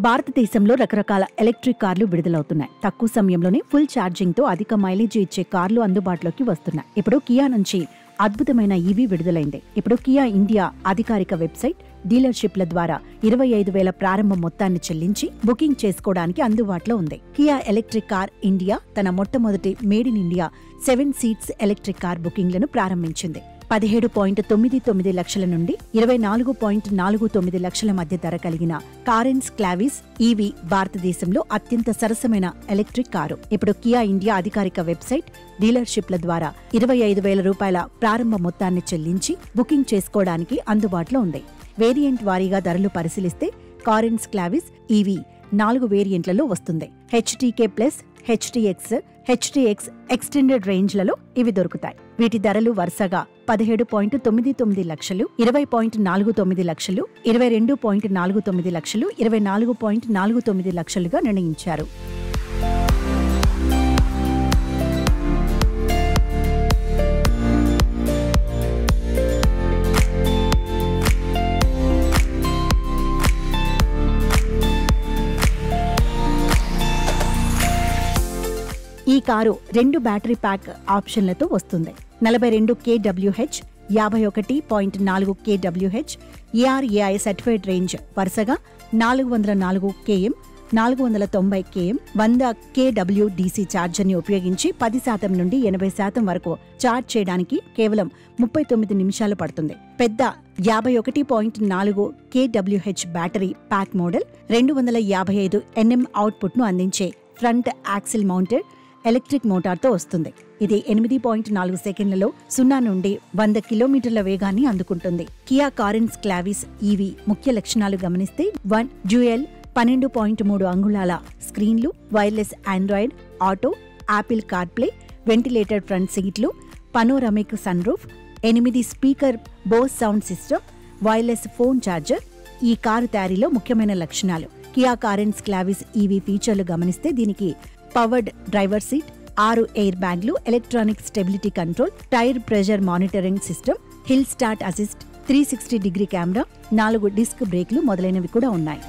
భారతదేశంలో రకరకాల ఎలక్ట్రిక్ కార్లు విడుదలవుతున్నాయి. తక్కువ సమయంలోనే ఫుల్ ఛార్జింగ్ తో అధిక మైలేజ్ ఇచ్చే కార్లు అందుబాటులోకి వస్తున్నాయి. ఇప్పుడు కియా నుంచి అద్భుతమైన ఈవీ విడుదలైంది. ఇప్పుడు కియా ఇండియా అధికారిక వెబ్సైట్ డీలర్షిప్ల ద్వారా 25,000 ప్రారంభ మొత్తాన్ని చెల్లించి బుకింగ్ చేసుకోవడానికి అందుబాటులో ఉంది. కియా ఎలక్ట్రిక్ కార్ ఇండియా తన మొట్టమొదటి made in India 7 seats electric car బుకింగ్లను ప్రారంభించింది. 17.99 లక్షల నుండి 24.49 లక్షల మధ్య ధర కలిగిన కారెన్స్ క్లావిస్ ఈవీ భారతదేశంలో అత్యంత సరసమైన ఎలక్ట్రిక్ కారు. ఇప్పుడు కియా ఇండియా అధికారిక వెబ్సైట్ డీలర్షిప్ల ద్వారా 25,000 రూపాయల ప్రారంభ మొత్తాన్ని చెల్లించి బుకింగ్ చేసుకోవడానికి అందుబాటులో ఉంది. వేరియంట్ వారీగా ధరలు పరిశీలిస్తే కారెన్స్ క్లావిస్ ఈవీ 4 వేరియంట్లలో వస్తుంది. HTK plus, HTX, HTX extended రేంజ్లలో ఇవి దొరుకుతాయి. వీటి ధరలు వరుసగా 17.99 లక్షలు, 20.49 లక్షలు, 22.49 లక్షలు, 24.49 లక్షలుగా నిర్ణయించారు. ఈ కారు 2 బ్యాటరీ ప్యాక్ ఆప్షన్లతో వస్తుంది. 42 kWh, 51.4 kWh, ERAI certified range వరుసగా 404 km, 490 km, 100 kW DC ఛార్జర్ని ఉపయోగించి 10% నుండి 80% వరకు ఛార్జ్ చేయడానికి కేవలం 39 నిమిషాలు పడుతుంది. పెద్ద 51.4 kWh battery pack model 255 Nm అవుట్పుట్ను అందించే ఫ్రంట్ యాక్సిల్ మౌంటెడ్ ఎలక్ట్రిక్ మోటార్తో వస్తుంది. ఇది 8.4 సెకండ్లలో 0 నుండి 100 కిలోమీటర్ల వేగాన్ని అందుకుంటుంది. కియా కారెన్స్ క్లావిస్ ఈవీ ముఖ్య లక్షణాలు గమనిస్తే 1 డ్యూయల్ 12.3 అంగుళాల స్క్రీన్లు, wireless Android auto, Apple CarPlay, ventilated front సీట్లు, panoramic sunroof, 8 speaker Bose sound system, wireless phone charger. ఈ కారు తయారీలో ముఖ్యమైన లక్షణాలు. కియా కారెన్స్ క్లావిస్ ఈవీ ఫీచర్లు గమనిస్తే దీనికి పవర్డ్ డ్రైవర్ సీట్, 6 ఎయిర్ బ్యాగ్లు, electronic stability control, tyre pressure monitoring system, hill start assist, 360 degree camera, 4 disc బ్రేక్లు మొదలైనవి కూడా ఉన్నాయి.